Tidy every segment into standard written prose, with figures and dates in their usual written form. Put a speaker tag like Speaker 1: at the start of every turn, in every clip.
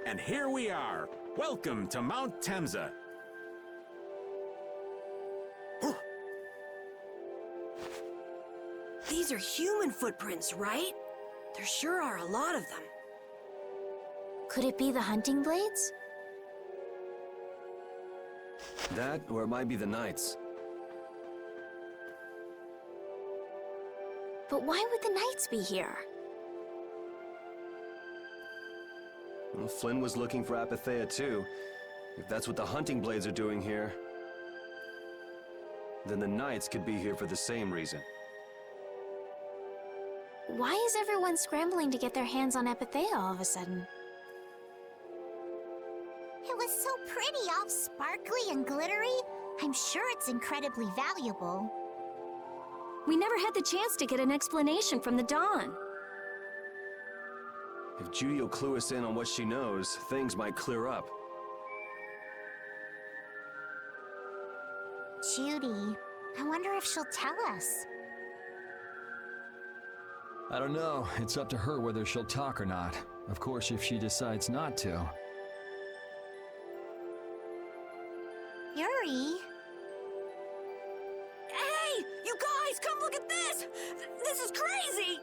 Speaker 1: And here we are. Welcome to Mount Temza.
Speaker 2: These are human footprints, right? There sure are a lot of them.
Speaker 3: Could it be the hunting blades?
Speaker 4: That, or it might be the Knights.
Speaker 3: But why would the Knights be here?
Speaker 4: Well, Flynn was looking for Apatheia too. If that's what the hunting blades are doing here, then the Knights could be here for the same reason.
Speaker 3: Why is everyone scrambling to get their hands on Apatheia all of a sudden?
Speaker 5: It was so pretty, all sparkly and glittery. I'm sure it's incredibly valuable.
Speaker 3: We never had the chance to get an explanation from the Dawn.
Speaker 4: If Judy will clue us in on what she knows, things might clear up.
Speaker 5: Judy, I wonder if she'll tell us.
Speaker 6: I don't know. It's up to her whether she'll talk or not. Of course, if she decides not to.
Speaker 5: Yuri?
Speaker 2: Hey! You guys, come look at this! This is crazy!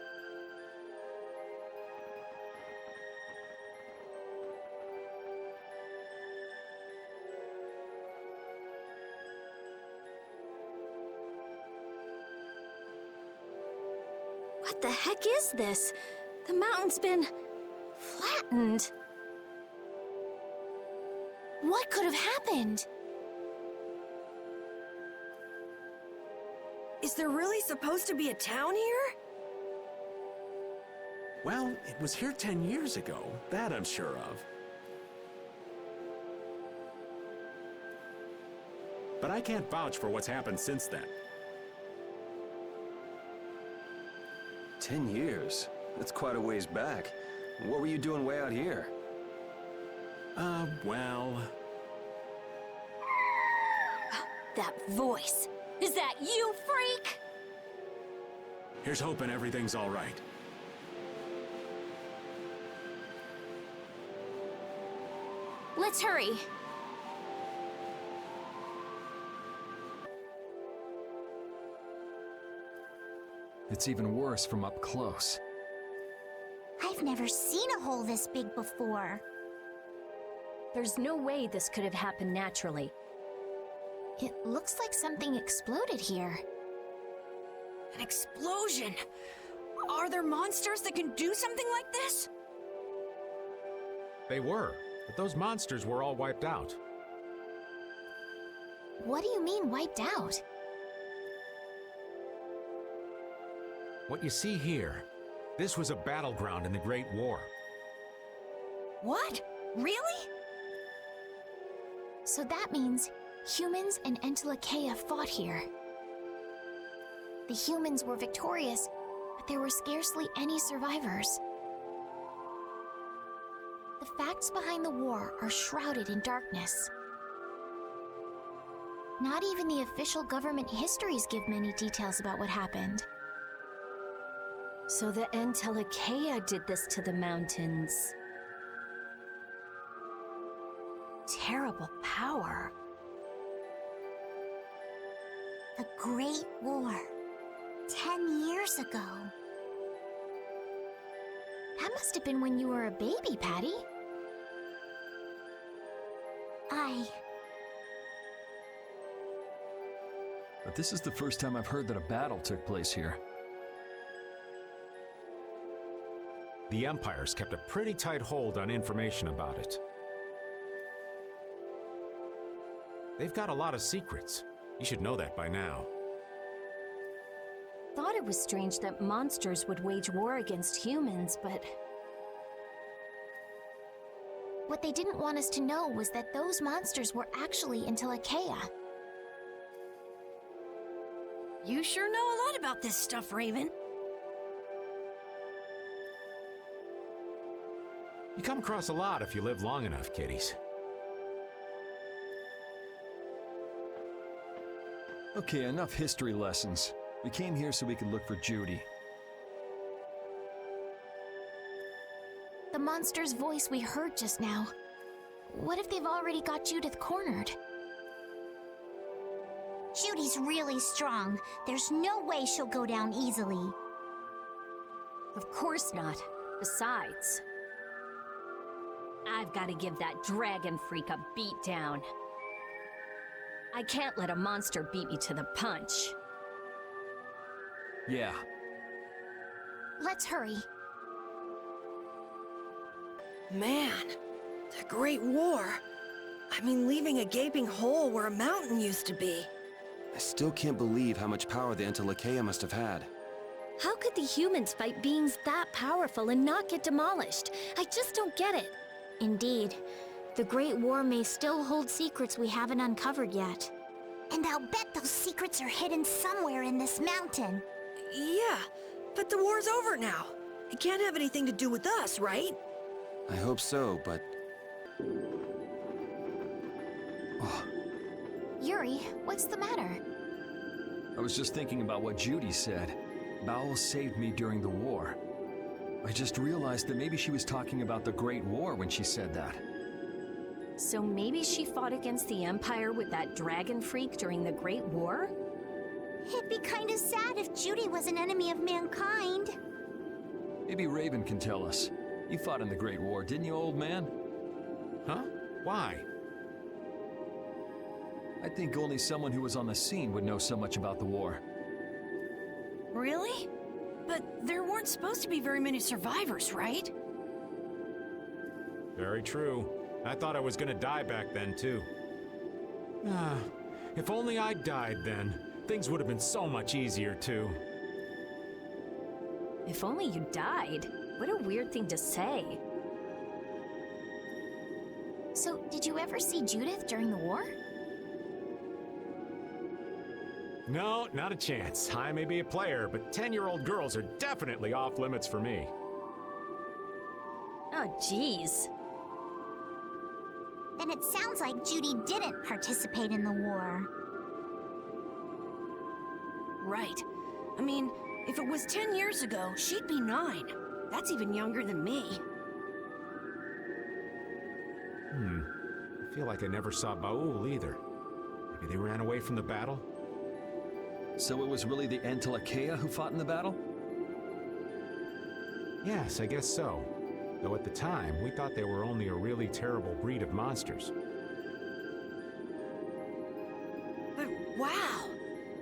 Speaker 3: What the heck is this? The mountain's been flattened. What could have happened?
Speaker 2: Is there really supposed to be a town here?
Speaker 1: Well, it was here 10 years ago. That I'm sure of. But I can't vouch for what's happened since then.
Speaker 4: 10 years? That's quite a ways back. What were you doing way out here?
Speaker 1: Well...
Speaker 3: That voice. Is that you, freak?
Speaker 1: Here's hoping everything's all right.
Speaker 3: Let's hurry.
Speaker 6: It's even worse from up close.
Speaker 5: I've never seen a hole this big before.
Speaker 3: There's no way this could have happened naturally. It looks like something exploded here.
Speaker 2: An explosion! Are there monsters that can do something like this?
Speaker 1: They were, but those monsters were all wiped out.
Speaker 3: What do you mean, wiped out?
Speaker 1: What you see here, this was a battleground in the Great War.
Speaker 2: What? Really?
Speaker 3: So that means humans and Entelekea fought here. The humans were victorious, but there were scarcely any survivors. The facts behind the war are shrouded in darkness. Not even the official government histories give many details about what happened.
Speaker 7: So the Entelekea did this to the mountains. Terrible power.
Speaker 5: The Great War. 10 years ago.
Speaker 3: That must have been when you were a baby, Patty.
Speaker 6: But this is the first time I've heard that a battle took place here.
Speaker 1: The Empire's kept a pretty tight hold on information about it. They've got a lot of secrets. You should know that by now.
Speaker 7: Thought it was strange that monsters would wage war against humans, but...
Speaker 3: What they didn't want us to know was that those monsters were actually Entelekea.
Speaker 2: You sure know a lot about this stuff, Raven.
Speaker 1: You come across a lot if you live long enough, kiddies.
Speaker 6: Okay, enough history lessons. We came here so we could look for Judy.
Speaker 3: The monster's voice we heard just now. What if they've already got Judith cornered?
Speaker 5: Judy's really strong. There's no way she'll go down easily.
Speaker 7: Of course not. Besides, I've got to give that dragon freak a beat down. I can't let a monster beat me to the punch.
Speaker 6: Yeah.
Speaker 3: Let's hurry.
Speaker 8: Man, the Great War. I mean, leaving a gaping hole where a mountain used to be.
Speaker 4: I still can't believe how much power the Entelekea must have had.
Speaker 7: How could the humans fight beings that powerful and not get demolished? I just don't get it.
Speaker 3: Indeed. The Great War may still hold secrets we haven't uncovered yet.
Speaker 5: And I'll bet those secrets are hidden somewhere in this mountain.
Speaker 8: Yeah, but the war's over now. It can't have anything to do with us, right?
Speaker 4: I hope so, but...
Speaker 3: Yuri, what's the matter?
Speaker 6: I was just thinking about what Judy said. Bowel saved me during the war. I just realized that maybe she was talking about the Great War when she said that.
Speaker 7: So maybe she fought against the Empire with that dragon freak during the Great War?
Speaker 5: It'd be kind of sad if Judy was an enemy of mankind.
Speaker 6: Maybe Raven can tell us. You fought in the Great War, didn't you, old man?
Speaker 1: Huh? Why?
Speaker 6: I think only someone who was on the scene would know so much about the war.
Speaker 2: Really? But there weren't supposed to be very many survivors, right?
Speaker 1: Very true. I thought I was gonna die back then, too. Ah, if only I'd died then. Things would have been so much easier, too.
Speaker 7: If only you died. What a weird thing to say.
Speaker 3: So, did you ever see Judith during the war?
Speaker 1: No, not a chance. I may be a player, but 10-year-old girls are definitely off limits for me.
Speaker 7: Oh, jeez.
Speaker 5: Then it sounds like Judy didn't participate in the war.
Speaker 2: Right. I mean, if it was 10 years ago, she'd be 9. That's even younger than me.
Speaker 1: I feel like I never saw Baul either. Maybe they ran away from the battle?
Speaker 6: So it was really the Entelekea who fought in the battle?
Speaker 1: Yes, I guess so. Though at the time, we thought they were only a really terrible breed of monsters.
Speaker 2: But wow!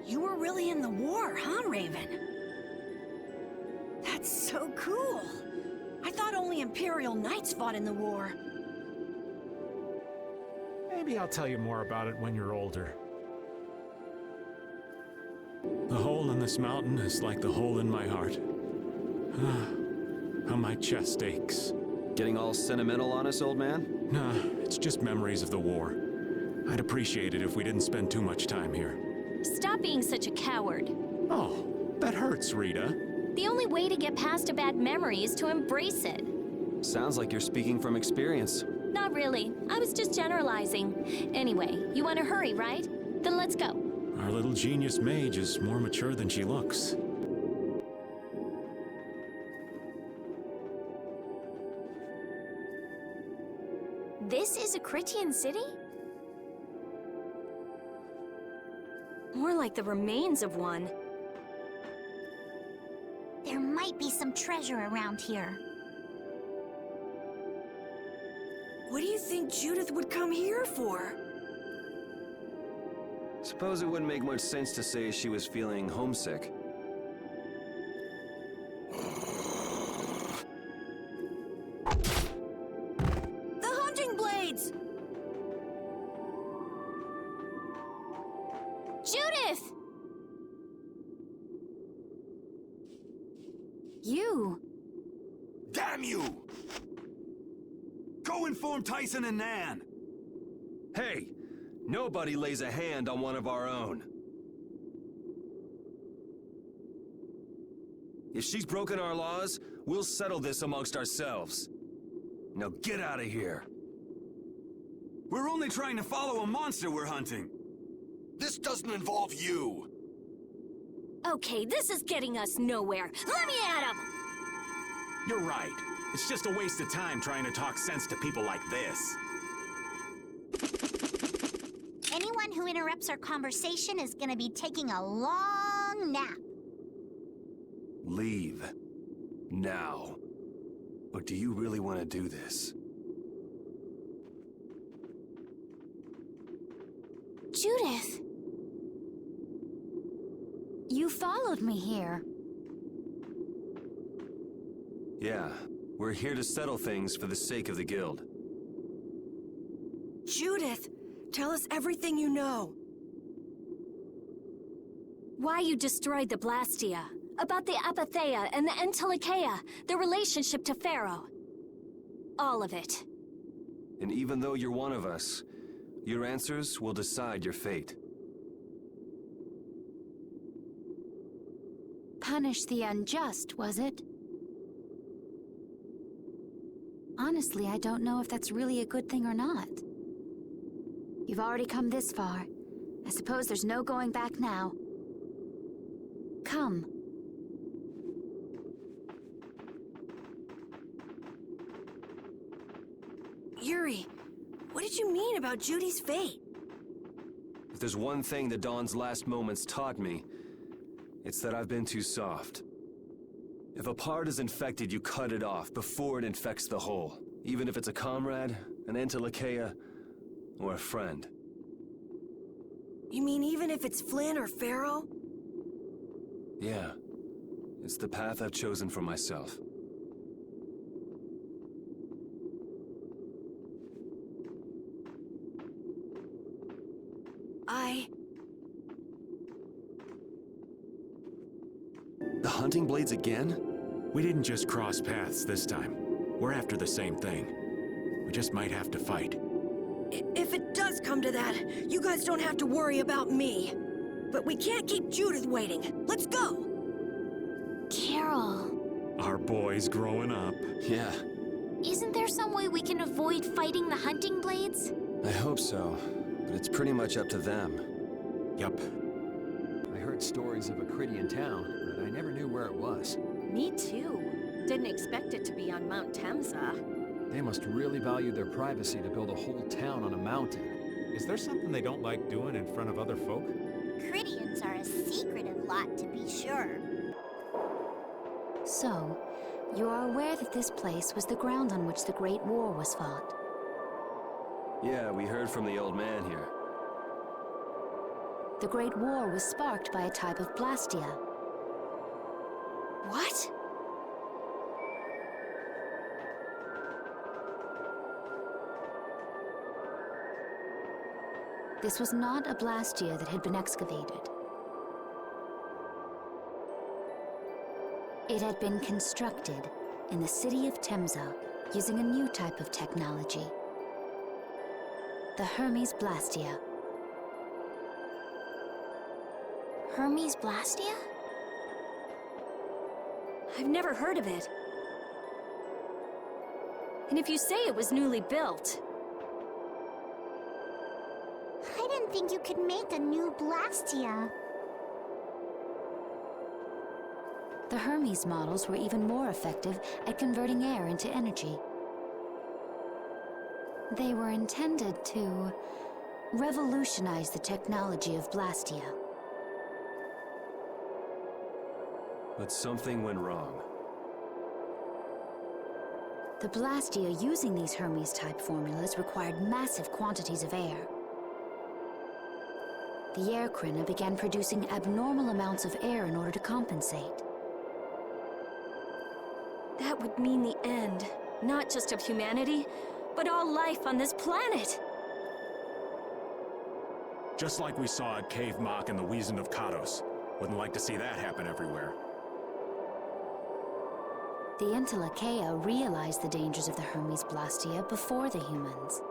Speaker 2: You were really in the war, huh, Raven? That's so cool! I thought only Imperial Knights fought in the war.
Speaker 1: Maybe I'll tell you more about it when you're older. The hole in this mountain is like the hole in my heart. How my chest aches.
Speaker 4: Getting all sentimental on us, old man?
Speaker 1: Nah, it's just memories of the war. I'd appreciate it if we didn't spend too much time here.
Speaker 7: Stop being such a coward.
Speaker 1: Oh, that hurts, Rita.
Speaker 7: The only way to get past a bad memory is to embrace it.
Speaker 4: Sounds like you're speaking from experience.
Speaker 7: Not really. I was just generalizing. Anyway, you want to hurry, right? Then let's go.
Speaker 1: Our little genius mage is more mature than she looks.
Speaker 3: This is a Critian city?
Speaker 7: More like the remains of one.
Speaker 5: There might be some treasure around here.
Speaker 8: What do you think Judith would come here for?
Speaker 4: Suppose it wouldn't make much sense to say she was feeling homesick.
Speaker 2: The hunting blades!
Speaker 3: Judith! You!
Speaker 9: Damn you! Go inform Tyson and Nan!
Speaker 4: Hey! Nobody lays a hand on one of our own. If she's broken our laws, we'll settle this amongst ourselves. Now get out of here.
Speaker 9: We're only trying to follow a monster we're hunting.
Speaker 10: This doesn't involve you.
Speaker 7: Okay, this is getting us nowhere. Let me at him!
Speaker 1: You're right. It's just a waste of time trying to talk sense to people like this.
Speaker 5: Anyone who interrupts our conversation is gonna be taking a long nap.
Speaker 4: Leave. Now. But do you really want to do this?
Speaker 3: Judith! You followed me here.
Speaker 4: Yeah, we're here to settle things for the sake of the guild.
Speaker 8: Judith, tell us everything you know.
Speaker 7: Why you destroyed the Blastia, about the Apatheia and the Entelikeia, their relationship to Pharaoh. All of it.
Speaker 4: And even though you're one of us, your answers will decide your fate.
Speaker 3: Punish the unjust, was it? Honestly, I don't know if that's really a good thing or not. You've already come this far. I suppose there's no going back now. Come.
Speaker 8: Yuri, what did you mean about Judy's fate?
Speaker 4: If there's one thing the Dawn's last moments taught me, it's that I've been too soft. If a part is infected, you cut it off before it infects the whole. Even if it's a comrade, an Entelikeia, or a friend.
Speaker 8: You mean even if it's Flynn or Pharaoh?
Speaker 4: Yeah. It's the path I've chosen for myself. The hunting blades again?
Speaker 1: We didn't just cross paths this time. We're after the same thing. We just might have to fight.
Speaker 8: If it does come to that, you guys don't have to worry about me. But we can't keep Judith waiting. Let's go!
Speaker 3: Carol.
Speaker 1: Our boy's growing up.
Speaker 4: Yeah,
Speaker 3: Isn't there some way we can avoid fighting the hunting blades?
Speaker 4: I hope so. But it's pretty much up to them.
Speaker 1: Yup.
Speaker 6: I heard stories of a Cridian town, but I never knew where it was.
Speaker 7: Me too. Didn't expect it to be on Mount Temza.
Speaker 6: They must really value their privacy to build a whole town on a mountain.
Speaker 1: Is there something they don't like doing in front of other folk?
Speaker 5: Cridians are a secretive lot, to be sure.
Speaker 3: So, you are aware that this place was the ground on which the Great War was fought.
Speaker 4: Yeah, we heard from the old man here.
Speaker 3: The Great War was sparked by a type of Blastia.
Speaker 8: What?
Speaker 3: This was not a Blastia that had been excavated. It had been constructed in the city of Temza using a new type of technology. The Hermes Blastia. Hermes Blastia?
Speaker 7: I've never heard of it. And if you say it was newly built,
Speaker 5: I didn't think you could make a new Blastia.
Speaker 3: The Hermes models were even more effective at converting air into energy. They were intended to revolutionize the technology of Blastia.
Speaker 4: But something went wrong.
Speaker 3: The Blastia using these Hermes-type formulas required massive quantities of air. The air Krina began producing abnormal amounts of air in order to compensate.
Speaker 7: that would mean the end, not just of humanity, but all life on this planet.
Speaker 1: Just like we saw at Cave Mock and the Wiesen of Kados. Wouldn't like to see that happen everywhere.
Speaker 3: The Entelikeia realized the dangers of the Hermes Blastia before the humans.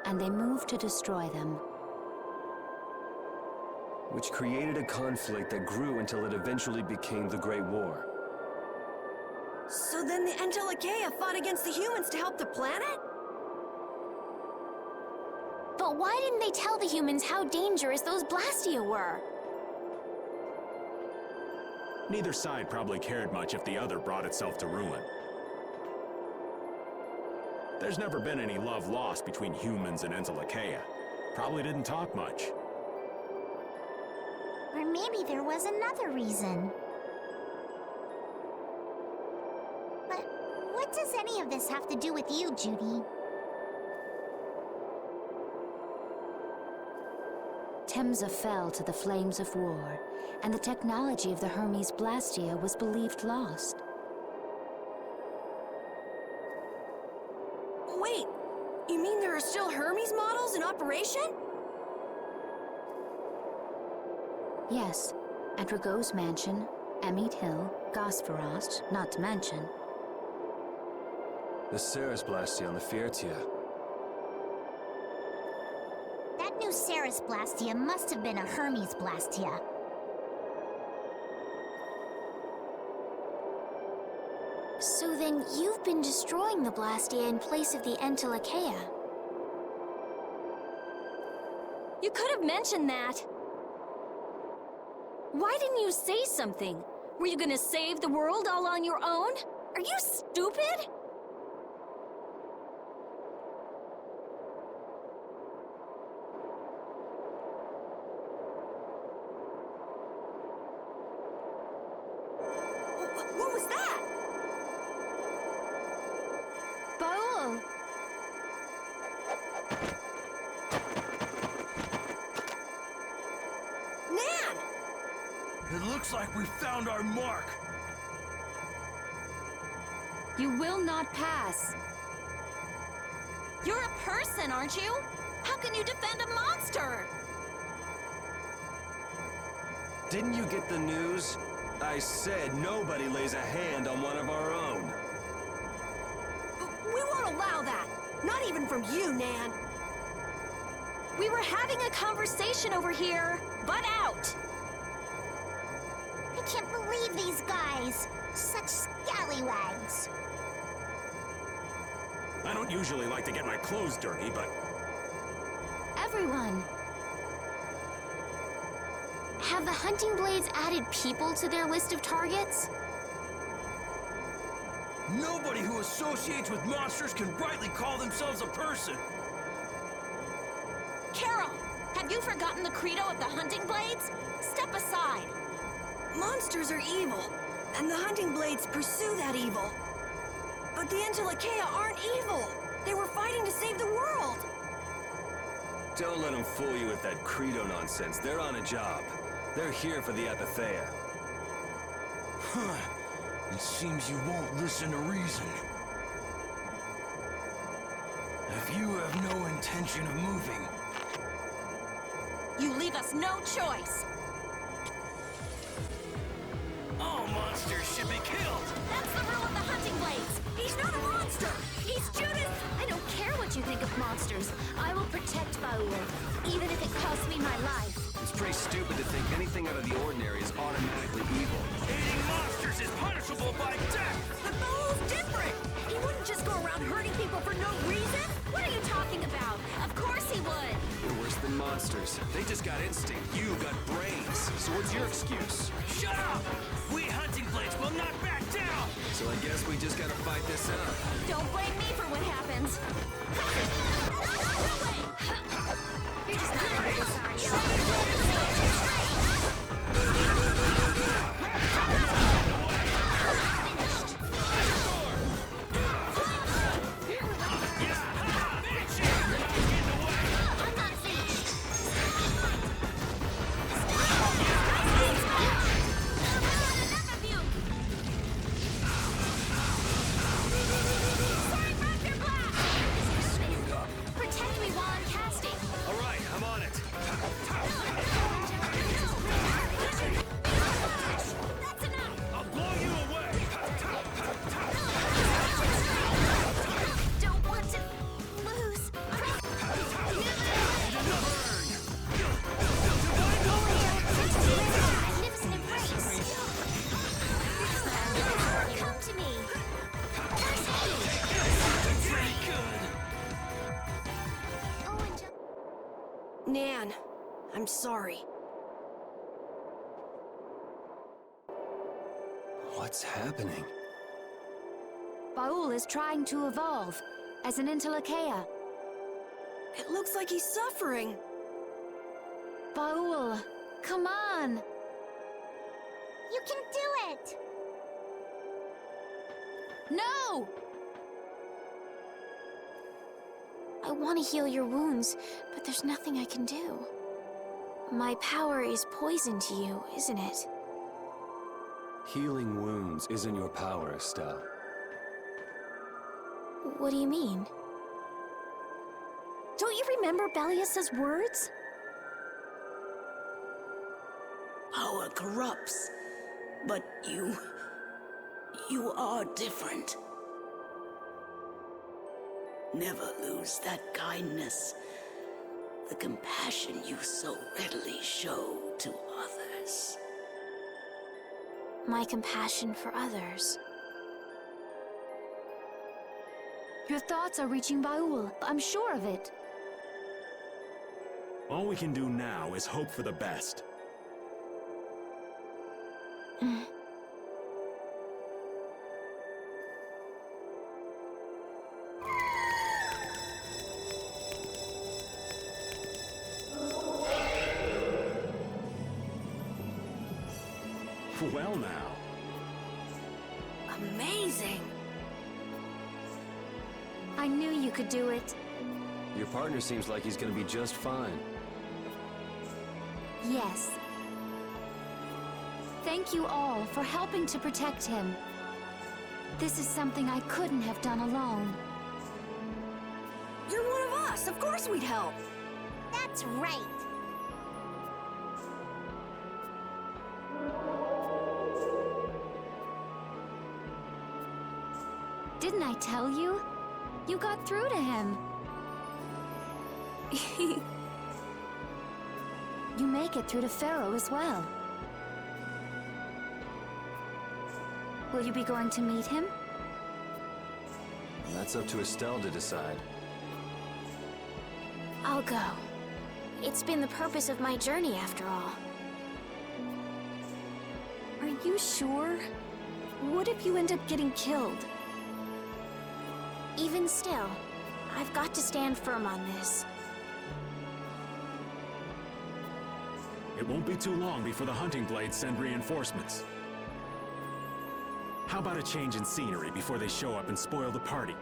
Speaker 3: And they moved to destroy them.
Speaker 4: Which created a conflict that grew until it eventually became the Great War.
Speaker 8: So then the Entelikeia fought against the humans to help the planet?
Speaker 3: But why didn't they tell the humans how dangerous those Blastia were?
Speaker 1: Neither side probably cared much if the other brought itself to ruin. There's never been any love lost between humans and Entelekea. Probably didn't talk much.
Speaker 5: Or maybe there was another reason. But what does any of this have to do with you, Judy?
Speaker 11: Temza fell to the flames of war, and the technology of the Hermes Blastia was believed lost.
Speaker 8: Wait, you mean there are still Hermes models in operation?
Speaker 11: Yes, at Rago's mansion, Amit Hill, Gosferost, not to mention.
Speaker 4: The Ceres Blastia on the Fiertia.
Speaker 5: That new Ceres Blastia must have been a Hermes Blastia.
Speaker 3: So then you've been destroying the Blastia in place of the Entelekea.
Speaker 7: You could have mentioned that. Why didn't you say something? Were you gonna save the world all on your own? Are you stupid?
Speaker 8: What was that?
Speaker 3: Baul!
Speaker 8: Nan!
Speaker 9: It looks like we found our mark.
Speaker 7: You will not pass.
Speaker 2: You're a person, aren't you? How can you defend a monster?
Speaker 4: Didn't you get the news? I said nobody lays a hand on one of our own.
Speaker 8: We won't allow that. Not even from you, Nan.
Speaker 7: We were having a conversation over here. Butt out!
Speaker 5: I can't believe these guys. Such scallywags.
Speaker 1: I don't usually like to get my clothes dirty, but
Speaker 3: Everyone! Have the hunting blades added people to their list of targets?
Speaker 9: Nobody who associates with monsters can rightly call themselves a person.
Speaker 2: Carol, have you forgotten the credo of the hunting blades? Step aside.
Speaker 8: Monsters are evil, and the hunting blades pursue that evil. But the Entelekea aren't evil. They were fighting to save the world.
Speaker 4: Don't let them fool you with that credo nonsense. They're on a job. They're here for the Apatheia.
Speaker 9: Huh. It seems you won't listen to reason. If you have no intention of moving...
Speaker 2: You leave us no choice.
Speaker 9: All monsters should be killed!
Speaker 2: That's the rule of the hunting blades. He's not a monster. He's Judas.
Speaker 3: I don't care what you think of monsters. I will protect Baul, even if it costs me my life.
Speaker 4: It's pretty stupid to think anything out of the ordinary is automatically evil.
Speaker 9: Aiding monsters is punishable by death!
Speaker 2: But Baul's different. He wouldn't just go around hurting people for no reason. What are you talking about? Of course he would.
Speaker 4: They're worse than monsters. They just got instinct. You got brains. So what's your excuse?
Speaker 9: Shut up! We hunting blades will not back down!
Speaker 4: So I guess we just gotta fight this out.
Speaker 2: Don't blame me for what happens.
Speaker 3: You're just not very sorry. I'm not finished. Enough of you! Sorry, Raptor Blast! Protect me while I'm casting.
Speaker 4: All right, I'm on it.
Speaker 3: That's enough!
Speaker 9: I'll blow you away!
Speaker 3: Don't want to lose. Magnificent embrace. Come to me. Oh, and
Speaker 8: Nan, I'm sorry.
Speaker 4: What's happening?
Speaker 11: Baul is trying to evolve as an Entelekea.
Speaker 8: It looks like he's suffering.
Speaker 11: Baul, come on!
Speaker 5: You can do it!
Speaker 11: No! I want to heal your wounds, but there's nothing I can do. My power is poison to you, isn't it?
Speaker 4: Healing wounds isn't your power, Estelle.
Speaker 11: What do you mean?
Speaker 7: Don't you remember Bellius's words?
Speaker 12: Power corrupts, but you are different. Never lose that kindness, the compassion you so readily show to others.
Speaker 11: My compassion for others. Your thoughts are reaching Baul. I'm sure of it.
Speaker 1: All we can do now is hope for the best. Well now.
Speaker 8: Amazing.
Speaker 11: I knew you could do it.
Speaker 4: Your partner seems like he's gonna be just fine.
Speaker 11: Yes. Thank you all for helping to protect him. This is something I couldn't have done alone.
Speaker 8: You're one of us. Of course we'd help.
Speaker 5: That's right.
Speaker 11: Didn't I tell you? You got through to him. You make it through to Pharaoh as well. Will you be going to meet him?
Speaker 4: That's up to Estelle to decide.
Speaker 3: I'll go. It's been the purpose of my journey after all.
Speaker 7: Are you sure? What if you end up getting killed?
Speaker 3: Even still, I've got to stand firm on this.
Speaker 1: It won't be too long before the hunting blades send reinforcements. How about a change in scenery before they show up and spoil the party?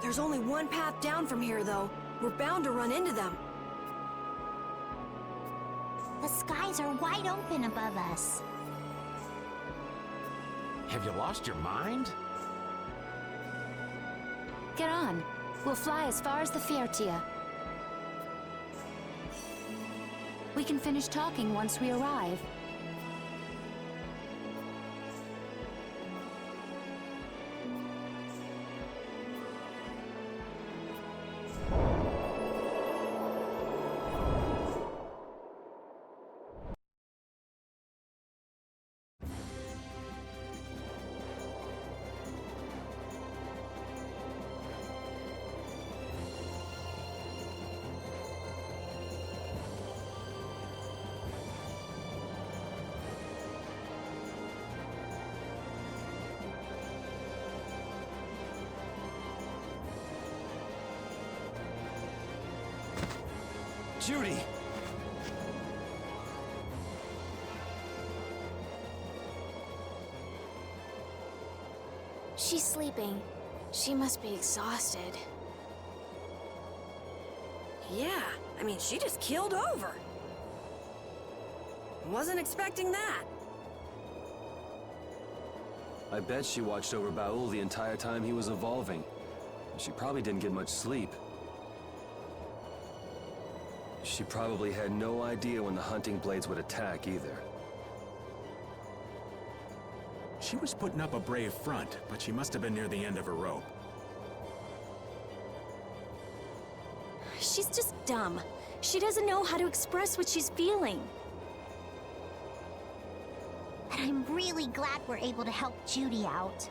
Speaker 8: There's only one path down from here, though. We're bound to run into them.
Speaker 5: The skies are wide open above us.
Speaker 1: Have you lost your mind?
Speaker 11: Get on. We'll fly as far as the Fiertia. We can finish talking once we arrive.
Speaker 4: Judy!
Speaker 3: She's sleeping. She must be exhausted.
Speaker 8: Yeah, I mean, she just keeled over. Wasn't expecting that.
Speaker 4: I bet she watched over Baul the entire time he was evolving. She probably didn't get much sleep. She probably had no idea when the hunting blades would attack either.
Speaker 1: She was putting up a brave front, but she must have been near the end of her rope.
Speaker 7: She's just dumb. She doesn't know how to express what she's feeling.
Speaker 5: And I'm really glad we're able to help Judy out.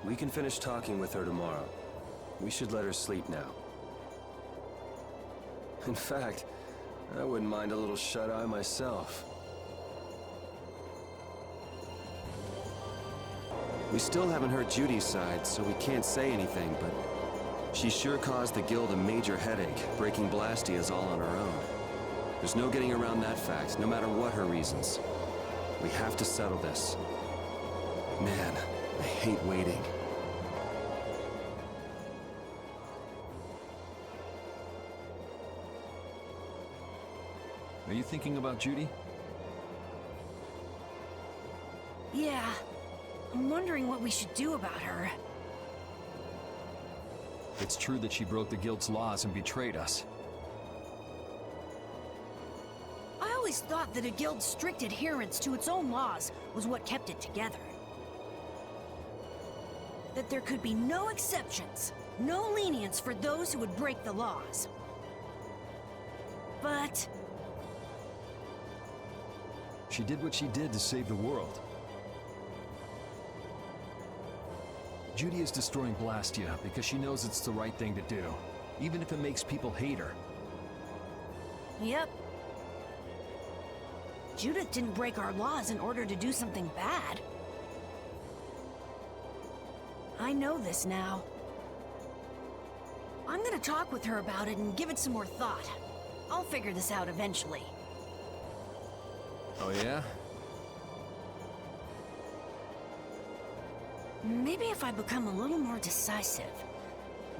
Speaker 4: We can finish talking with her tomorrow. We should let her sleep now. In fact, I wouldn't mind a little shut-eye myself. We still haven't heard Judy's side, so we can't say anything, but she sure caused the guild a major headache, breaking Blastias all on her own. There's no getting around that fact, no matter what her reasons. We have to settle this. Man, I hate waiting.
Speaker 6: Are you thinking about Judy?
Speaker 2: Yeah. I'm wondering what we should do about her.
Speaker 6: It's true that she broke the guild's laws and betrayed us.
Speaker 2: I always thought that a guild's strict adherence to its own laws was what kept it together. That there could be no exceptions, no lenience for those who would break the laws. But
Speaker 6: She did what she did to save the world. Judy is destroying Blastia because she knows it's the right thing to do, even if it makes people hate her.
Speaker 2: Yep. Judith didn't break our laws in order to do something bad. I know this now. I'm gonna talk with her about it and give it some more thought. I'll figure this out eventually.
Speaker 6: Oh yeah?
Speaker 2: Maybe if I become a little more decisive,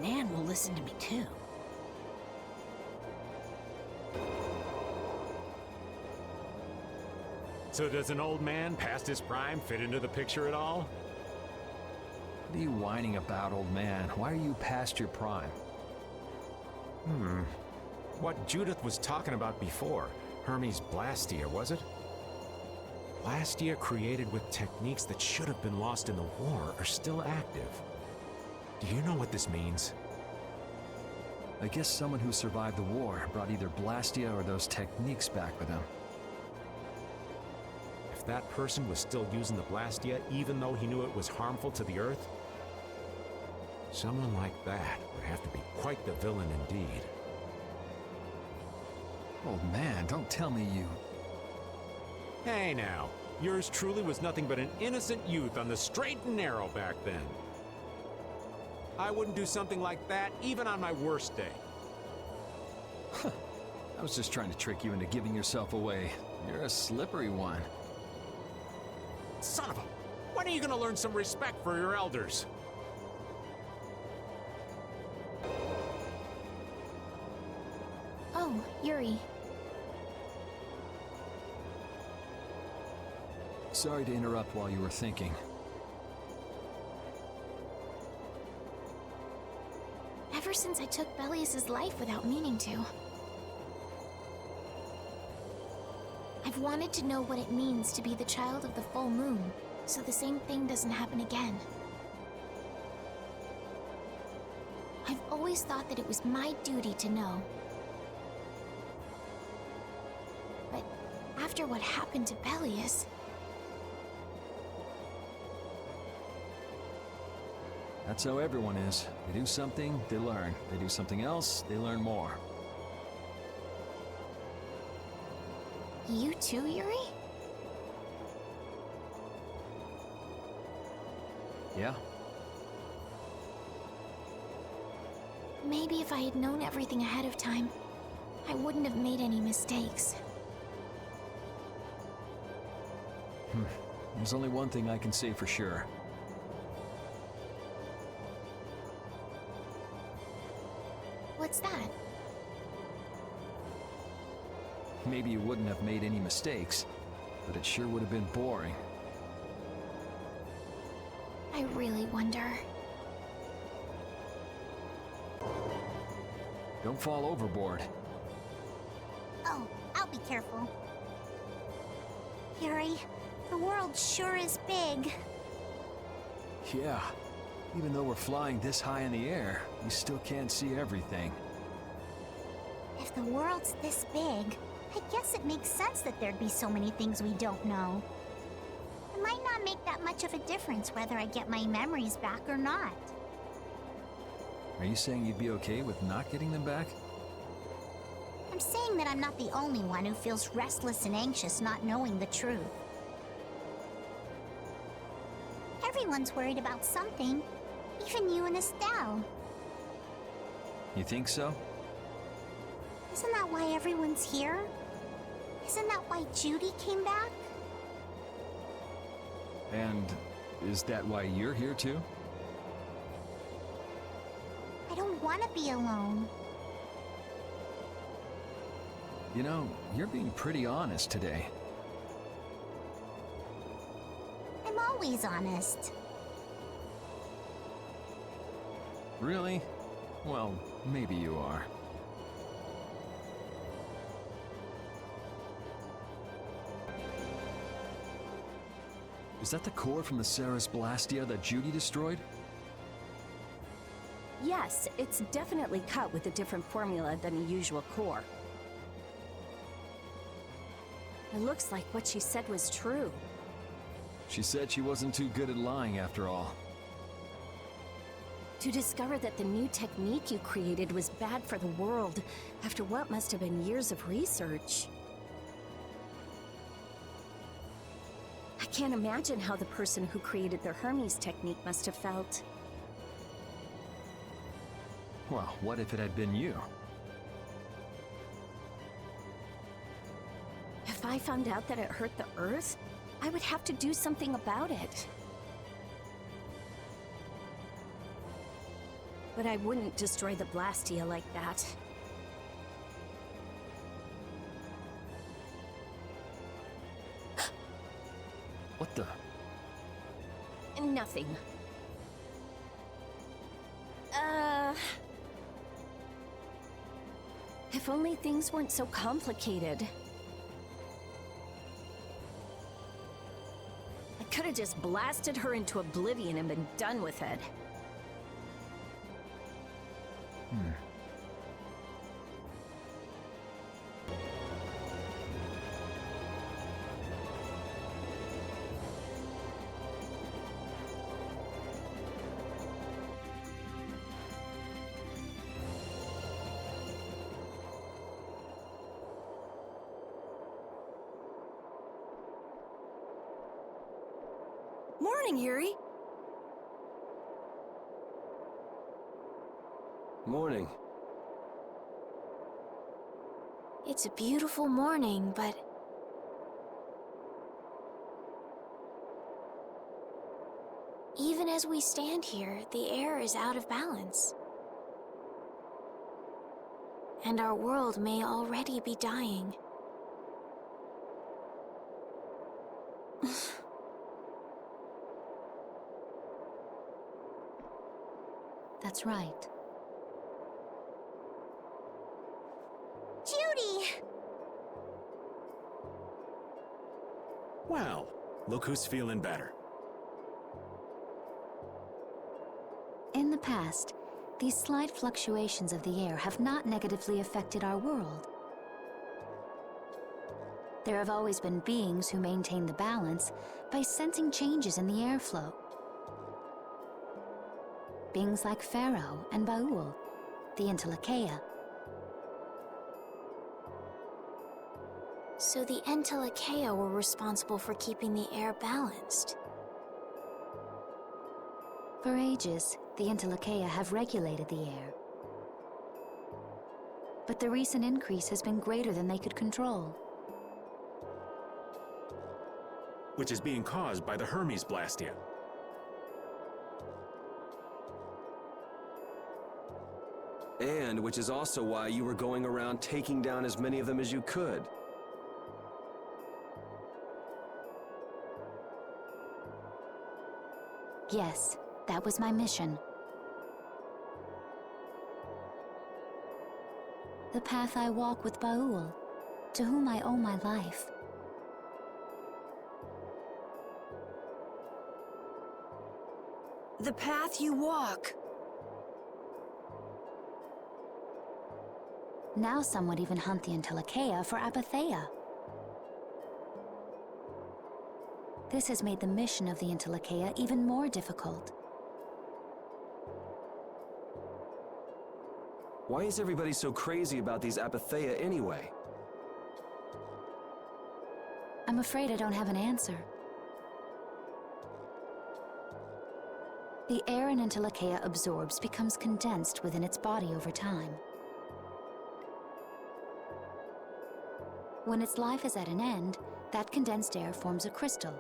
Speaker 2: Nan will listen to me too.
Speaker 1: So does an old man past his prime fit into the picture at all?
Speaker 6: What are you whining about, old man? Why are you past your prime?
Speaker 1: What Judith was talking about before. Hermes Blastia, was it? Blastia created with techniques that should have been lost in the war are still active. Do you know what this means?
Speaker 6: I guess someone who survived the war brought either Blastia or those techniques back with him.
Speaker 1: If that person was still using the Blastia even though he knew it was harmful to the Earth, someone like that would have to be quite the villain indeed.
Speaker 6: Old man, don't tell me you...
Speaker 1: Hey now, yours truly was nothing but an innocent youth on the straight and narrow back then. I wouldn't do something like that even on my worst day.
Speaker 6: I was just trying to trick you into giving yourself away. You're a slippery one.
Speaker 1: Son of a... When are you gonna learn some respect for your elders?
Speaker 3: Oh, Yuri.
Speaker 6: Sorry to interrupt while you were thinking.
Speaker 3: Ever since I took Belius's life without meaning to, I've wanted to know what it means to be the child of the full moon, so the same thing doesn't happen again. I've always thought that it was my duty to know. But after what happened to Belius...
Speaker 6: That's how everyone is. They do something, they learn. They do something else, they learn more.
Speaker 3: You too, Yuri?
Speaker 6: Yeah?
Speaker 3: Maybe if I had known everything ahead of time, I wouldn't have made any mistakes.
Speaker 6: There's only one thing I can say for sure.
Speaker 3: What's that?
Speaker 6: Maybe you wouldn't have made any mistakes, but it sure would have been boring.
Speaker 3: I really wonder.
Speaker 6: Don't fall overboard.
Speaker 5: Oh, I'll be careful. Yuri, the world sure is big.
Speaker 6: Yeah. Even though we're flying this high in the air, we still can't see everything.
Speaker 5: If the world's this big, I guess it makes sense that there'd be so many things we don't know. It might not make that much of a difference whether I get my memories back or not.
Speaker 6: Are you saying you'd be okay with not getting them back?
Speaker 5: I'm saying that I'm not the only one who feels restless and anxious not knowing the truth. Everyone's worried about something. Even you and Estelle.
Speaker 6: You think so?
Speaker 5: Isn't that why everyone's here? Isn't that why Judy came back?
Speaker 6: And is that why you're here too?
Speaker 5: I don't want to be alone.
Speaker 6: You know, you're being pretty honest today.
Speaker 5: I'm always honest.
Speaker 6: Really? Well, maybe you are. Is that the core from the Ceres Blastia that Judy destroyed?
Speaker 7: Yes, it's definitely cut with a different formula than the usual core. It looks like what she said was true.
Speaker 6: She said she wasn't too good at lying after all.
Speaker 7: To discover that the new technique you created was bad for the world, after what must have been years of research. I can't imagine how the person who created the Hermes technique must have felt.
Speaker 6: Well, what if it had been you?
Speaker 7: If I found out that it hurt the Earth, I would have to do something about it. But I wouldn't destroy the Blastia like that.
Speaker 6: What the?
Speaker 7: Nothing. If only things weren't so complicated. I could have just blasted her into oblivion and been done with it.
Speaker 8: Morning, Yuri.
Speaker 4: Morning.
Speaker 11: It's a beautiful morning, but... even as we stand here, the air is out of balance. And our world may already be dying.
Speaker 13: That's right.
Speaker 5: Judy!
Speaker 1: Well, look who's feeling better.
Speaker 13: In the past, these slight fluctuations of the air have not negatively affected our world. There have always been beings who maintain the balance by sensing changes in the airflow. Beings like Pharaoh and Baul, the Entelekea.
Speaker 11: So the Entelekea were responsible for keeping the air balanced.
Speaker 13: For ages, the Entelekea have regulated the air. But the recent increase has been greater than they could control.
Speaker 1: Which is being caused by the Hermes Blastia.
Speaker 4: And which is also why you were going around taking down as many of them as you could.
Speaker 13: Yes, that was my mission. The path I walk with Baul, to whom I owe my life.
Speaker 8: The path you walk.
Speaker 13: Now some would even hunt the Entelekea for Apatheia. This has made the mission of the Entelekea even more difficult.
Speaker 4: Why is everybody so crazy about these Apatheia anyway?
Speaker 13: I'm afraid I don't have an answer. The air an Entelekea absorbs becomes condensed within its body over time. When its life is at an end, that condensed air forms a crystal,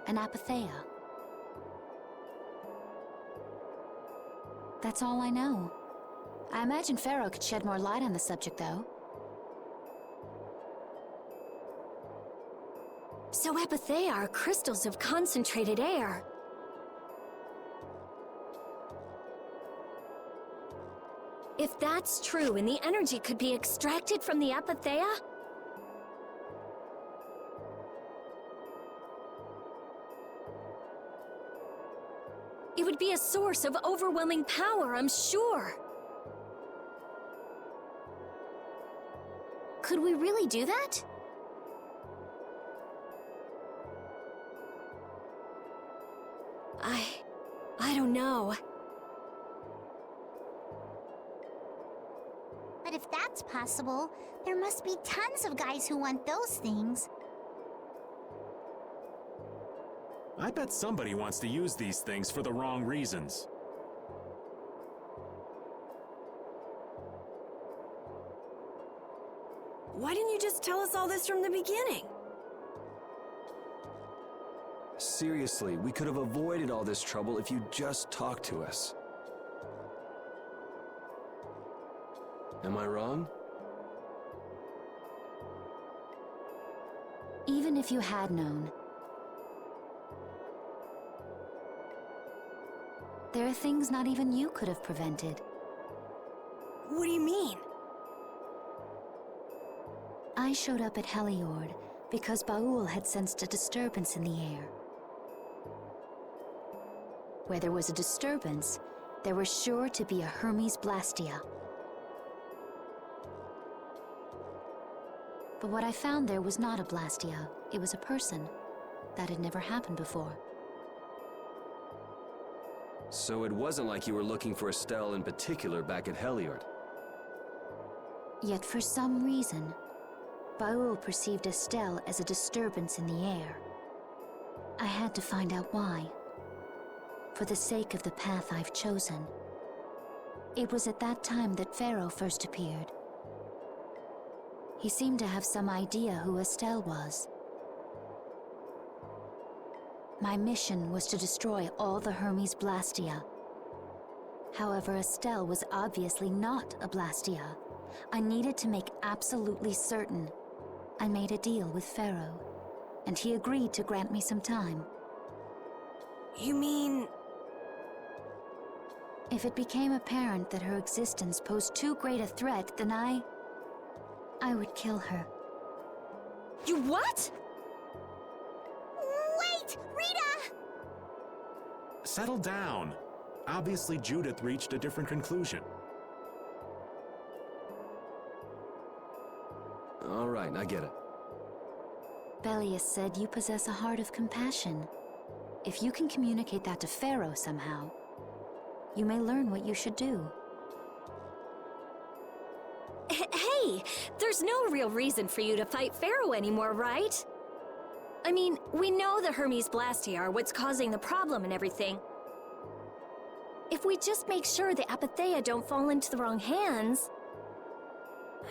Speaker 13: an apatheia. That's all I know. I imagine Pharaoh could shed more light on the subject, though.
Speaker 7: So apatheia are crystals of concentrated air. If that's true and the energy could be extracted from the apatheia, it would be a source of overwhelming power, I'm sure.
Speaker 11: Could we really do that?
Speaker 7: I don't know.
Speaker 5: But if that's possible, there must be tons of guys who want those things.
Speaker 1: I bet somebody wants to use these things for the wrong reasons.
Speaker 8: Why didn't you just tell us all this from the beginning?
Speaker 4: Seriously, we could have avoided all this trouble if you just talked to us. Am I wrong?
Speaker 13: Even if you had known, there are things not even you could have prevented.
Speaker 8: What do you mean?
Speaker 13: I showed up at Heliord because Baul had sensed a disturbance in the air. Where there was a disturbance, there was sure to be a Hermes Blastia. But what I found there was not a Blastia, it was a person. That had never happened before.
Speaker 4: So it wasn't like you were looking for Estelle in particular back at Heliord.
Speaker 13: Yet for some reason, Baul perceived Estelle as a disturbance in the air. I had to find out why. For the sake of the path I've chosen. It was at that time that Pharaoh first appeared. He seemed to have some idea who Estelle was. My mission was to destroy all the Hermes Blastia. However, Estelle was obviously not a Blastia. I needed to make absolutely certain. I made a deal with Pharaoh, and he agreed to grant me some time.
Speaker 8: You mean...
Speaker 13: If it became apparent that her existence posed too great a threat, then I would kill her.
Speaker 7: You what?
Speaker 5: Wait! Rita!
Speaker 1: Settle down. Obviously, Judith reached a different conclusion.
Speaker 4: All right, I get it.
Speaker 13: Belius said you possess a heart of compassion. If you can communicate that to Pharaoh somehow, you may learn what you should do.
Speaker 7: Hey, there's no real reason for you to fight Pharaoh anymore, right? I mean, we know the Hermes Blastia are what's causing the problem and everything. If we just make sure the apatheia don't fall into the wrong hands...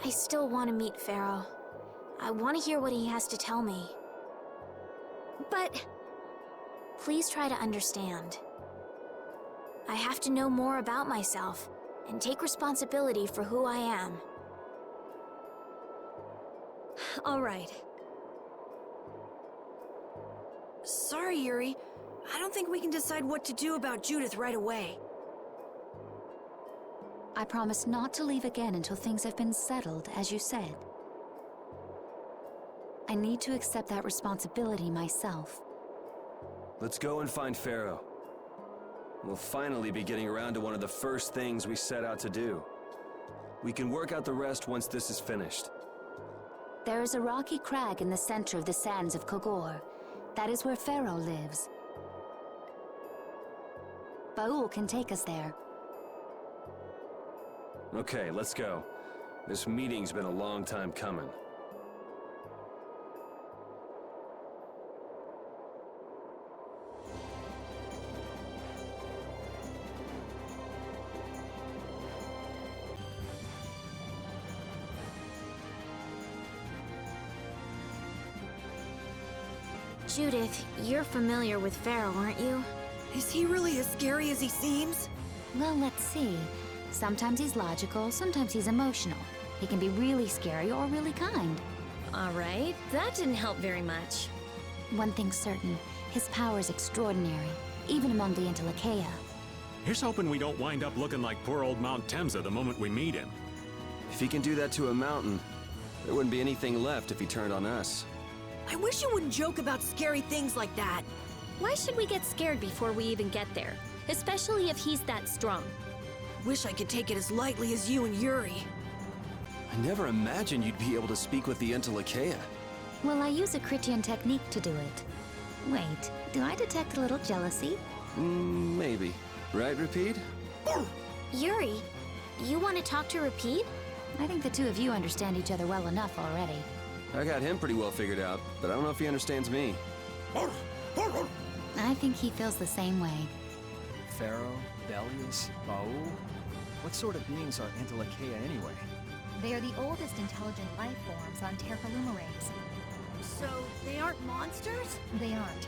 Speaker 11: I still want to meet Pharaoh. I want to hear what he has to tell me.
Speaker 7: But...
Speaker 11: Please try to understand. I have to know more about myself and take responsibility for who I am.
Speaker 7: All right.
Speaker 8: Sorry, Yuri. I don't think we can decide what to do about Judith right away.
Speaker 13: I promise not to leave again until things have been settled, as you said. I need to accept that responsibility myself.
Speaker 4: Let's go and find Pharaoh. We'll finally be getting around to one of the first things we set out to do. We can work out the rest once this is finished.
Speaker 13: There is a rocky crag in the center of the sands of Kogor. That is where Pharaoh lives. Baul can take us there.
Speaker 4: Okay, let's go. This meeting's been a long time coming.
Speaker 11: Judith, you're familiar with Pharaoh, aren't you?
Speaker 8: Is he really as scary as he seems?
Speaker 13: Well, let's see. Sometimes he's logical, sometimes he's emotional. He can be really scary or really kind.
Speaker 7: All right, that didn't help very much.
Speaker 13: One thing's certain, his power is extraordinary, even among the Entelekea.
Speaker 1: Here's hoping we don't wind up looking like poor old Mount Temsa the moment we meet him.
Speaker 4: If he can do that to a mountain, there wouldn't be anything left if he turned on us.
Speaker 8: I wish you wouldn't joke about scary things like that.
Speaker 7: Why should we get scared before we even get there? Especially if he's that strong.
Speaker 8: Wish I could take it as lightly as you and Yuri.
Speaker 4: I never imagined you'd be able to speak with the Entelekea.
Speaker 13: Well, I use a Critian technique to do it. Wait, do I detect a little jealousy?
Speaker 4: Maybe. Right, Repeat?
Speaker 11: Yuri, you want to talk to Repeat?
Speaker 13: I think the two of you understand each other well enough already.
Speaker 4: I got him pretty well figured out, but I don't know if he understands me.
Speaker 13: I think he feels the same way.
Speaker 6: Pharaoh, Belias, Baul? What sort of beings are Entelekea anyway?
Speaker 14: They are the oldest intelligent life forms on Terralumireis.
Speaker 2: So, they aren't monsters?
Speaker 14: They aren't.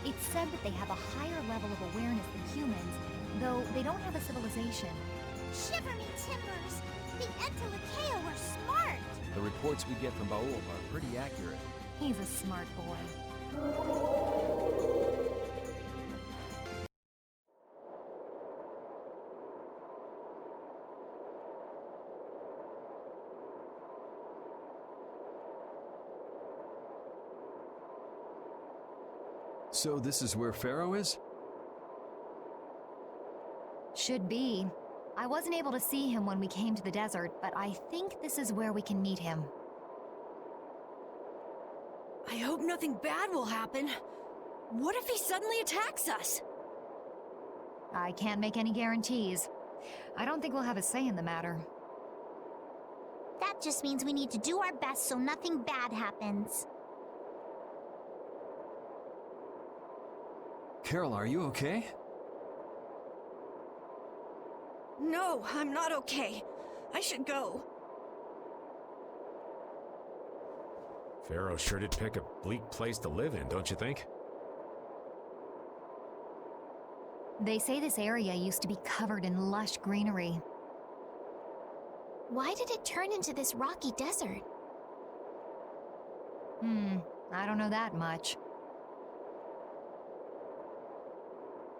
Speaker 14: It's said that they have a higher level of awareness than humans, though they don't have a civilization.
Speaker 5: Shiver me timbers! The Entelekea were smart!
Speaker 6: The reports we get from Baul are pretty accurate.
Speaker 14: He's a smart boy.
Speaker 6: So this is where Pharaoh is?
Speaker 14: Should be. I wasn't able to see him when we came to the desert, but I think this is where we can meet him.
Speaker 2: I hope nothing bad will happen. What if he suddenly attacks us?
Speaker 14: I can't make any guarantees. I don't think we'll have a say in the matter.
Speaker 5: That just means we need to do our best so nothing bad happens.
Speaker 6: Carol, are you okay?
Speaker 2: No, I'm not okay. I should go.
Speaker 1: Pharaoh sure did pick a bleak place to live in, don't you think?
Speaker 14: They say this area used to be covered in lush greenery.
Speaker 11: Why did it turn into this rocky desert?
Speaker 14: I don't know that much.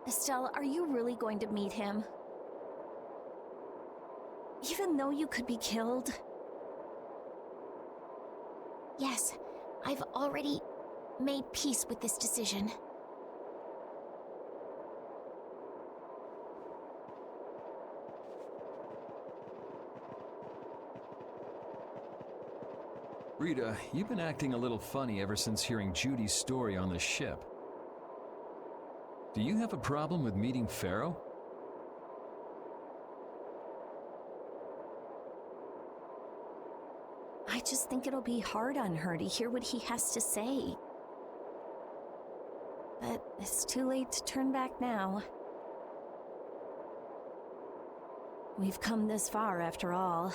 Speaker 7: Estelle, are you really going to meet him? Even though you could be killed?
Speaker 11: Yes, I've already made peace with this decision.
Speaker 6: Rita, you've been acting a little funny ever since hearing Judy's story on the ship. Do you have a problem with meeting Pharaoh?
Speaker 7: I just think it'll be hard on her to hear what he has to say. But it's too late to turn back now. We've come this far after all.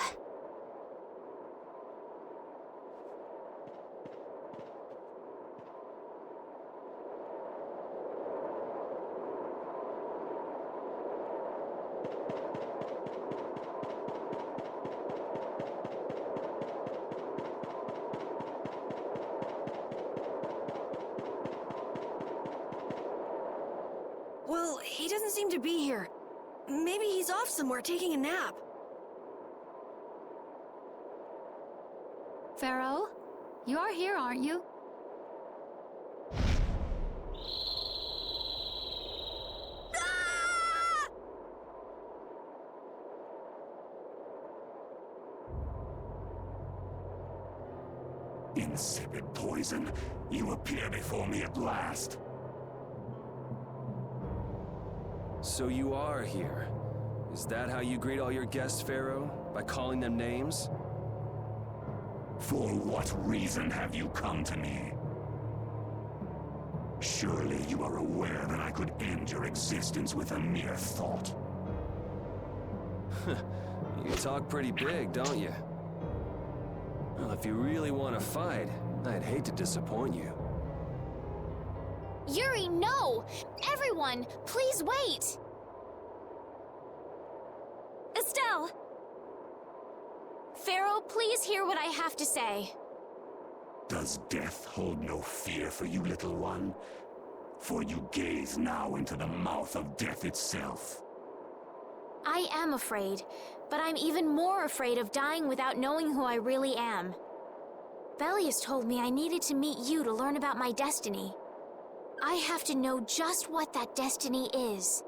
Speaker 2: Well, he doesn't seem to be here. Maybe he's off somewhere taking a nap.
Speaker 13: Pharaoh, you are here, aren't you?
Speaker 10: Insipid poison, you appear before me at last.
Speaker 4: So you are here. Is that how you greet all your guests, Pharaoh? By calling them names?
Speaker 10: For what reason have you come to me? Surely you are aware that I could end your existence with a mere thought.
Speaker 4: You talk pretty big, don't you? Well, if you really want to fight, I'd hate to disappoint you.
Speaker 11: Yuri, no! Everyone, please wait! Estelle! Pharaoh, please hear what I have to say.
Speaker 10: Does death hold no fear for you, little one? For you gaze now into the mouth of death itself.
Speaker 11: I am afraid, but I'm even more afraid of dying without knowing who I really am. Belius told me I needed to meet you to learn about my destiny. I have to know just what that destiny is.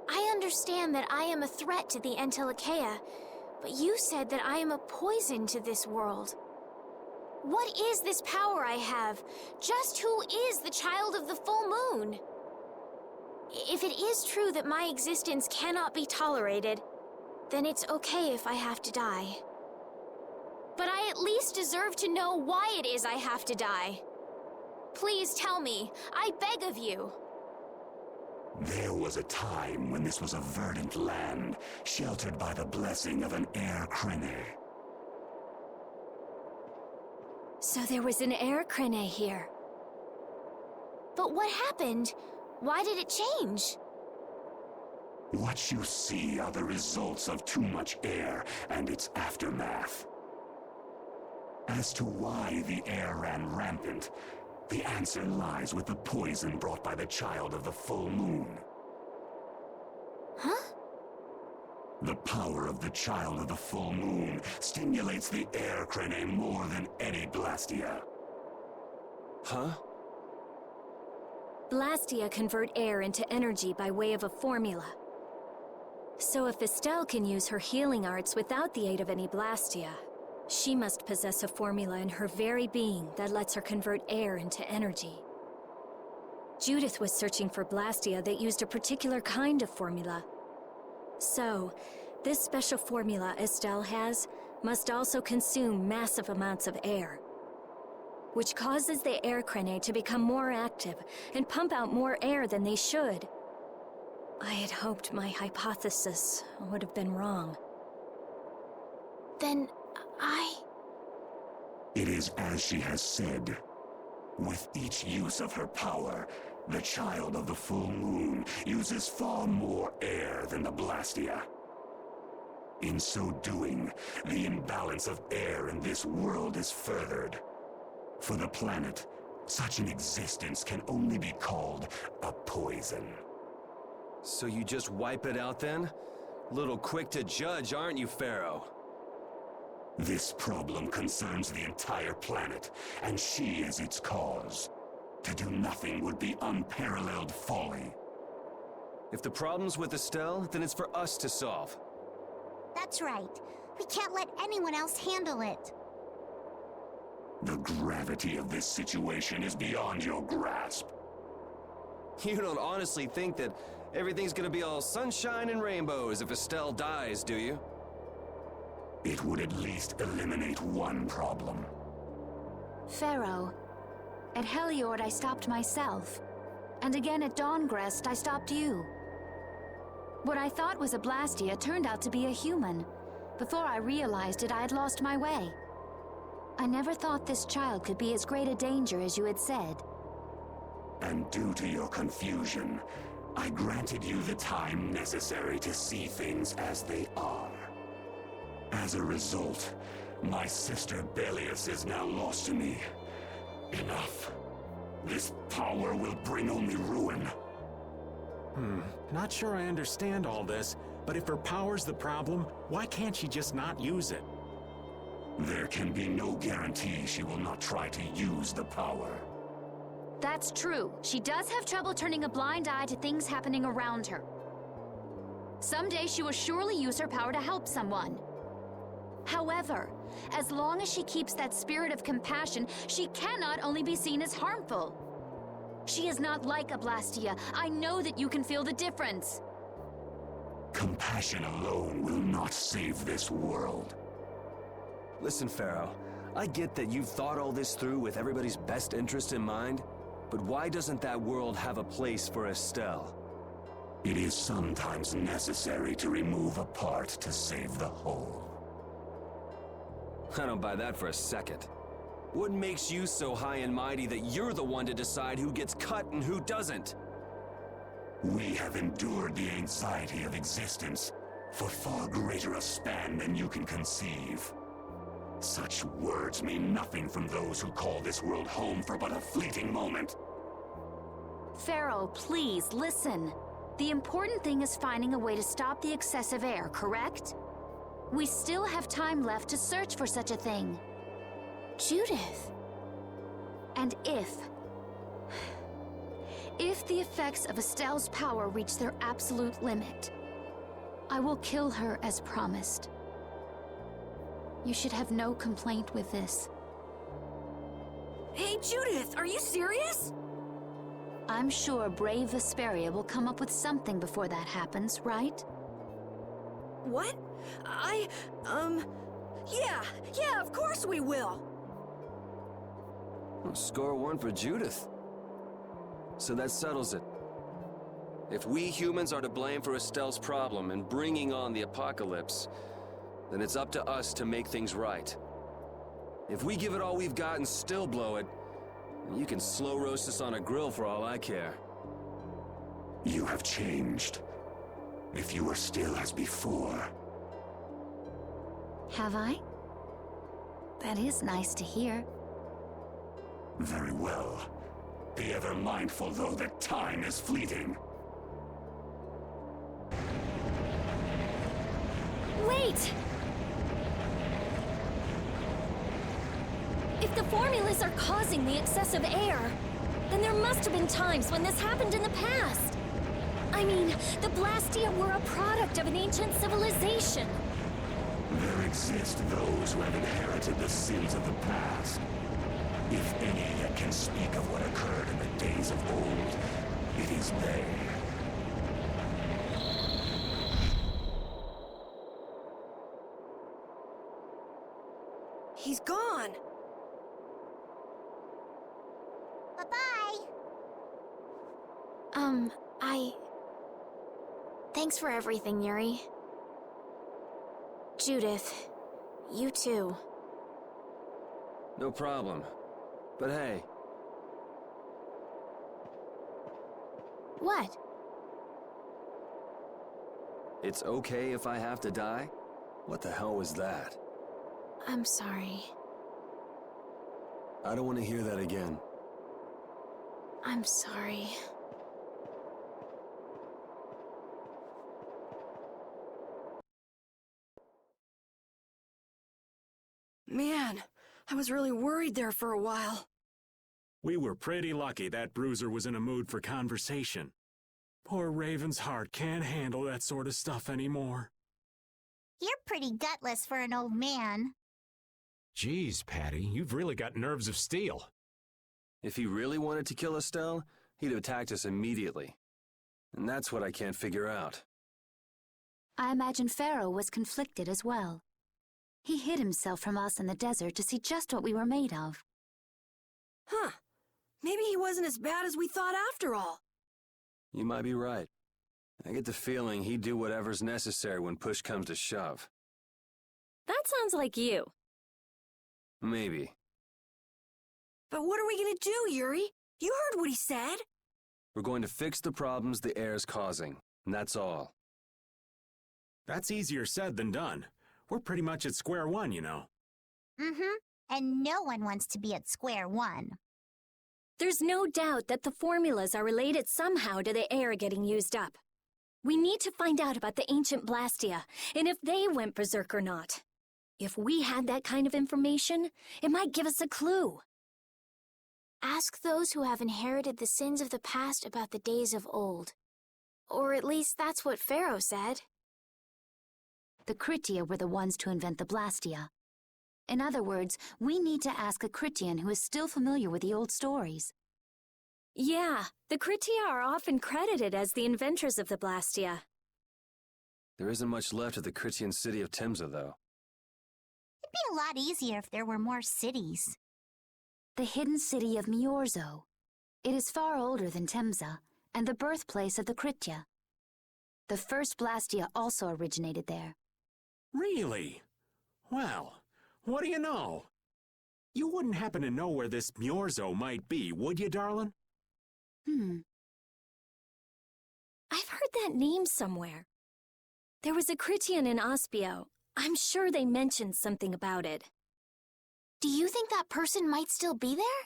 Speaker 11: I understand that I am a threat to the Entelikeia, but you said that I am a poison to this world. What is this power I have? Just who is the child of the full moon? If it is true that my existence cannot be tolerated, then it's okay if I have to die. But I at least deserve to know why it is I have to die. Please tell me, I beg of you.
Speaker 10: There was a time when this was a verdant land, sheltered by the blessing of an air crene.
Speaker 11: So there was an air crene here. But what happened? Why did it change?
Speaker 10: What you see are the results of too much air and its aftermath. As to why the air ran rampant, the answer lies with the poison brought by the child of the full moon.
Speaker 11: Huh?
Speaker 10: The power of the child of the full moon stimulates the air crene more than any Blastia.
Speaker 4: Huh?
Speaker 7: Blastia convert air into energy by way of a formula. So if Estelle can use her healing arts without the aid of any Blastia, she must possess a formula in her very being that lets her convert air into energy. Judith was searching for Blastia that used a particular kind of formula. So, this special formula Estelle has must also consume massive amounts of air, which causes the air crene to become more active and pump out more air than they should. I had hoped my hypothesis would have been wrong.
Speaker 11: Then
Speaker 10: It is as she has said. With each use of her power, the child of the full moon uses far more air than the Blastia. In so doing, the imbalance of air in this world is furthered. For the planet, such an existence can only be called a poison.
Speaker 4: So you just wipe it out then? Little quick to judge, aren't you, Pharaoh?
Speaker 10: This problem concerns the entire planet, and she is its cause. To do nothing would be unparalleled folly.
Speaker 4: If the problem's with Estelle, then it's for us to solve.
Speaker 5: That's right. We can't let anyone else handle it.
Speaker 10: The gravity of this situation is beyond your grasp.
Speaker 4: You don't honestly think that everything's gonna be all sunshine and rainbows if Estelle dies, do you?
Speaker 10: It would at least eliminate one problem.
Speaker 13: Pharaoh, at Heliord I stopped myself. And again at Dawngrest I stopped you. What I thought was a Blastia turned out to be a human. Before I realized it, I had lost my way. I never thought this child could be as great a danger as you had said.
Speaker 10: And due to your confusion, I granted you the time necessary to see things as they are. As a result, my sister Belius is now lost to me. Enough. This power will bring only ruin.
Speaker 1: Not sure I understand all this, but if her power's the problem, why can't she just not use it?
Speaker 10: There can be no guarantee she will not try to use the power.
Speaker 14: That's true. She does have trouble turning a blind eye to things happening around her. Someday she will surely use her power to help someone. However, as long as she keeps that spirit of compassion, she cannot only be seen as harmful. She is not like a Blastia. I know that you can feel the difference.
Speaker 10: Compassion alone will not save this world.
Speaker 4: Listen, Pharaoh, I get that you've thought all this through with everybody's best interest in mind, but why doesn't that world have a place for Estelle?
Speaker 10: It is sometimes necessary to remove a part to save the whole.
Speaker 4: I don't buy that for a second. What makes you so high and mighty that you're the one to decide who gets cut and who doesn't?
Speaker 10: We have endured the anxiety of existence for far greater a span than you can conceive. Such words mean nothing from those who call this world home for but a fleeting moment.
Speaker 14: Pharaoh, please, listen. The important thing is finding a way to stop the excessive air, correct? We still have time left to search for such a thing.
Speaker 11: Judith.
Speaker 14: And if the effects of Estelle's power reach their absolute limit, I will kill her as promised. You should have no complaint with this.
Speaker 2: Hey, Judith, are you serious?
Speaker 14: I'm sure brave Vesperia will come up with something before that happens, right?
Speaker 2: What? Yeah, of course we will.
Speaker 4: Well, score one for Judith. So that settles it. If we humans are to blame for Estelle's problem and bringing on the apocalypse, then it's up to us to make things right. If we give it all we've got and still blow it, you can slow roast us on a grill for all I care.
Speaker 10: You have changed. If you were still as before.
Speaker 14: Have I? That is nice to hear.
Speaker 10: Very well. Be ever mindful, though, that time is fleeting.
Speaker 7: Wait! If the formulas are causing the excessive air, then there must have been times when this happened in the past. I mean, the Blastia were a product of an ancient civilization.
Speaker 10: There exist those who have inherited the sins of the past. If any yet can speak of what occurred in the days of old, it is they.
Speaker 2: He's gone.
Speaker 5: Bye-bye.
Speaker 11: Thanks for everything, Yuri. Judith, you too.
Speaker 4: No problem. But hey.
Speaker 11: What?
Speaker 4: It's okay if I have to die? What the hell was that?
Speaker 11: I'm sorry.
Speaker 4: I don't want to hear that again.
Speaker 11: I'm sorry.
Speaker 2: Man, I was really worried there for a while.
Speaker 1: We were pretty lucky that bruiser was in a mood for conversation. Poor Raven's heart can't handle that sort of stuff anymore.
Speaker 5: You're pretty gutless for an old man.
Speaker 1: Geez, Patty, you've really got nerves of steel.
Speaker 4: If he really wanted to kill Estelle, he'd have attacked us immediately. And that's what I can't figure out.
Speaker 13: I imagine Pharaoh was conflicted as well. He hid himself from us in the desert to see just what we were made of.
Speaker 2: Huh. Maybe he wasn't as bad as we thought after all.
Speaker 4: You might be right. I get the feeling he'd do whatever's necessary when push comes to shove.
Speaker 7: That sounds like you.
Speaker 4: Maybe.
Speaker 2: But what are we gonna do, Yuri? You heard what he said.
Speaker 4: We're going to fix the problems the air's causing, and that's all.
Speaker 1: That's easier said than done. We're pretty much at square one, you know.
Speaker 5: Mm-hmm. And no one wants to be at square one.
Speaker 7: There's no doubt that the formulas are related somehow to the air getting used up. We need to find out about the ancient Blastia, and if they went berserk or not. If we had that kind of information, it might give us a clue.
Speaker 11: Ask those who have inherited the sins of the past about the days of old. Or at least that's what Pharaoh said.
Speaker 13: The Critia were the ones to invent the Blastia. In other words, we need to ask a Critian who is still familiar with the old stories.
Speaker 7: Yeah, the Critia are often credited as the inventors of the Blastia.
Speaker 4: There isn't much left of the Critian city of Timza, though.
Speaker 5: It'd be a lot easier if there were more cities.
Speaker 13: The hidden city of Miorzo. It is far older than Temza, and the birthplace of the Critia. The first Blastia also originated there.
Speaker 1: Really? Well, what do you know? You wouldn't happen to know where this Myorzo might be, would you, darling?
Speaker 7: I've heard that name somewhere. There was a Critian in Ospio. I'm sure they mentioned something about it.
Speaker 11: Do you think that person might still be there?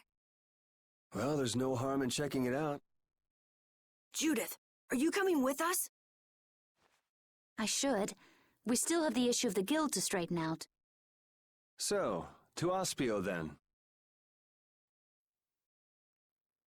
Speaker 4: Well, there's no harm in checking it out.
Speaker 8: Judith, are you coming with us?
Speaker 13: I should. We still have the issue of the guild to straighten out.
Speaker 4: So, to Ospio then.